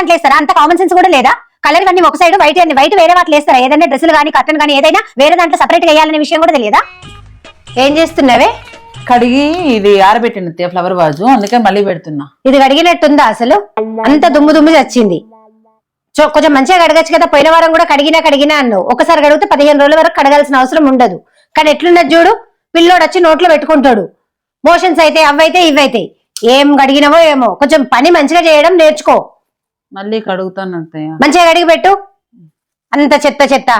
దాంట్లో వేస్తారా? అంత కామన్ సెన్స్ కూడా లేదా? కలర్ అన్ని ఒక సైడ్, వైట్ అన్ని వైట్ వేరే వాటిలో వేస్తారా? ఏదైనా డ్రెస్సులు కానీ కర్టన్ కానీ ఏదైనా వేరే దాంట్లో సపరేట్ గా వేయాలనే విషయం కూడా తెలియదా? ఏం చేస్తున్నావే? కడిగి ఇది ఆరబెట్టిన ఫ్లవర్ వాజు, అందుకే మళ్ళీ పెడుతున్నా. ఇది కడిగినట్టుందా అసలు? అంత దుమ్ము దుమ్ము చచ్చింది. కొంచెం మంచిగా కడగచ్చు కదా. పోయిన వారం కూడా కడిగినా అన్నావు. ఒకసారి కడిగితే 15 రోజుల వరకు కడగాల్సిన అవసరం ఉండదు. కానీ ఎట్లున్నది చూడు, పిల్లోడు వచ్చి నోట్లో పెట్టుకుంటాడు. మోషన్స్ అయితే అవైతే ఇవైతే ఏం కడిగినవో ఏమో. కొంచెం పని మంచిగా చేయడం నేర్చుకో. మళ్ళీ కడుగుతాను అత్తయ్య. మంచిగా కడిగి పెట్టు. అంత చెత్త చెత్త,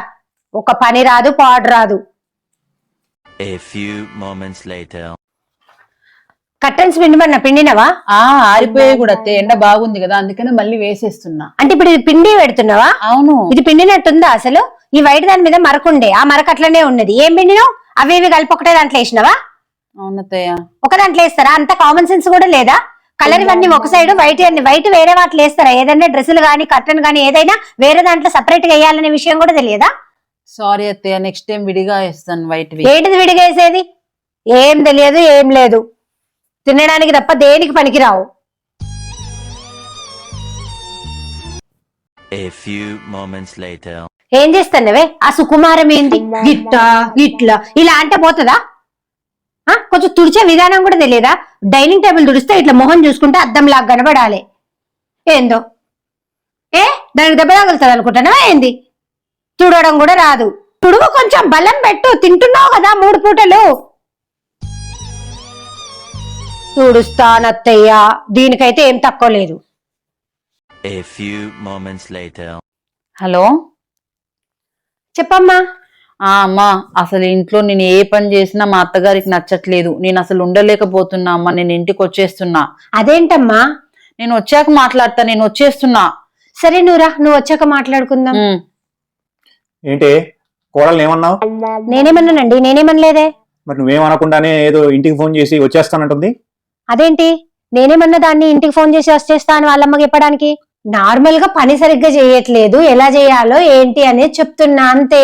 ఒక పని రాదు, పాడు రాదు. కర్టన్స్ పిండినవా? ఆరిపోయే కూడా అత్తయ్య, ఎండ బాగుంది కదా, అందుకనే మళ్ళీ వేసేస్తున్నా. అంటే ఇప్పుడు ఇది పిండి పెడుతున్నావా? అవును. ఇది పిండినట్టుందా అసలు? ఈ వైట్ దాని మీద మరకుండే, ఆ మరక అట్లనే ఉన్నది. ఏం పిండినావు? అవి ఇవి కలిపి ఒకటే దాంట్లో వేసినవా? అవునత్తయ్య. ఒక దాంట్లో వేస్తారా? అంత కామన్ సెన్స్ కూడా లేదా? కలర్ ఇవన్నీ ఒక సైడ్, వైట్ అన్ని వైట్ వేరే వాటిలో వేస్తారా? ఏదైనా డ్రెస్సులు కానీ కర్టన్ కానీ ఏదైనా వేరే దాంట్లో సపరేట్ గా వేయాలనే విషయం కూడా తెలియదా? సారీ అత్తయ్య, నెక్స్ట్ టైం విడిగా వేస్తాను వైట్. ఏంటిది విడిగా వేసేది? ఏం తెలియదు, ఏం లేదు. తినడానికి తప్ప దేనికి పనికిరావు. ఏం చేస్తానవే? ఆ సుకుమారం ఏంది గిట్లా గిట్లా ఇలా అంటే పోతుందా? కొంచెం తుడిచే విధానం కూడా తెలియదా? డైనింగ్ టేబుల్ తుడిస్తే ఇట్లా మొహం చూసుకుంటే అద్దంలాగా కనబడాలి. ఏందో దానికి దెబ్బ తగులుతుంది అనుకుంటున్నావా ఏంది? తుడవడం కూడా రాదు. తుడువు, కొంచెం బలం పెట్టు. తింటున్నావు కదా 3 పూటలు. తుడుస్తానత్తయ్యా, దీనికైతే ఏం తక్కువ లేదు. హలో చెప్పమ్మా. అమ్మా, అసలు ఇంట్లో నేను ఏ పని చేసినా మా అత్తగారికి నచ్చట్లేదు. నేను అసలు ఉండలేకపోతున్నా అమ్మా. నేను ఇంటికి వచ్చేస్తున్నా. అదేంటమ్మా? నేను వచ్చాక మాట్లాడతా. నేను వచ్చేస్తున్నా. సరే నువ్వు వచ్చాక మాట్లాడుకుందాం. ఏంటి కోడలు ఏమన్నావు? నేనేమన్నానండి? నేనేమనలేదే. మరి నువ్వేమనకుండానే ఏదో ఇంటికి ఫోన్ చేసి వచ్చేస్తానంటుంది. అదేంటి? నేనేమన్నా దాన్ని ఇంటికి ఫోన్ చేసి వచ్చేస్తా అని వాళ్ళమ్మకి చెప్పడానికి? నార్మల్ గా పని సరిగ్గా చేయట్లేదు, ఎలా చేయాలో ఏంటి అనేది చెప్తున్నా అంతే.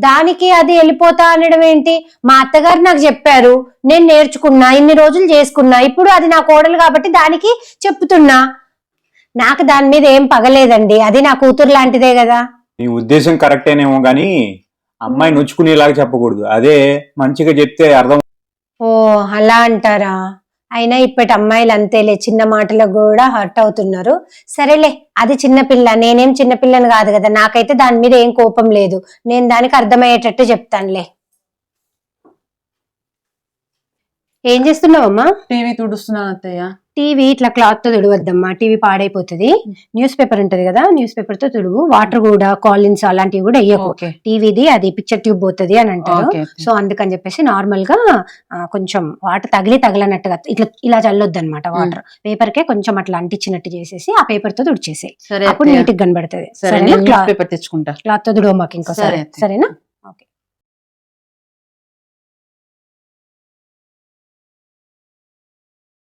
దానికి అది వెళ్ళిపోతా అనడం ఏంటి? మా అత్తగారు నాకు చెప్పారు, నేను నేర్చుకున్నా, ఇన్ని రోజులు చేసుకున్నా. ఇప్పుడు అది నా కోడలు కాబట్టి దానికి చెప్తున్నా. నాకు దాని మీద ఏం పగలేదండి. అది నా కూతురు లాంటిదే కదా. నీ ఉద్దేశం కరెక్టేనేమో గాని అమ్మాయి నొచ్చుకునేలాగా చెప్పకూడదు. అదే మంచిగా చెప్తే అర్థం. ఓ అలా అంటారా? అయినా ఇప్పటి అమ్మాయిలు అంతేలే, చిన్న మాటలకు కూడా హర్ట్ అవుతున్నారు. సరేలే, అది చిన్నపిల్ల, నేనేం చిన్నపిల్లని కాదు కదా. నాకైతే దాని మీద ఏం కోపం లేదు. నేను దానికి అర్థమయ్యేటట్టు చెప్తానులే. ఏం చేస్తున్నావమ్మా? టీవీ తుడుస్తున్నాను అత్తయ్య. టీవీ ఇట్లా క్లాత్ తో తుడవద్దమ్మా, టీవీ పాడైపోతుంది. న్యూస్ పేపర్ ఉంటది కదా, న్యూస్ పేపర్ తో తుడువు. వాటర్ కూడా, కాలిన్స్ అలాంటివి కూడా వేయకు. టీవీది అది పిక్చర్ ట్యూబ్ పోతుంది అని అంటారు. సో అందుకని చెప్పేసి నార్మల్ గా కొంచెం వాటర్ తగలనట్టుగా ఇట్లా ఇలా చల్లొద్దు అనమాట. వాటర్ పేపర్ కే కొంచెం అట్లా అంటించినట్టు చేసేసి ఆ పేపర్ తో తుడిచేసి, అప్పుడు నీట్ గా కనబడుతుంది. తెచ్చుకుంటా. క్లాత్ తో తుడవ మాకు ఇంకోసారి, సరేనా?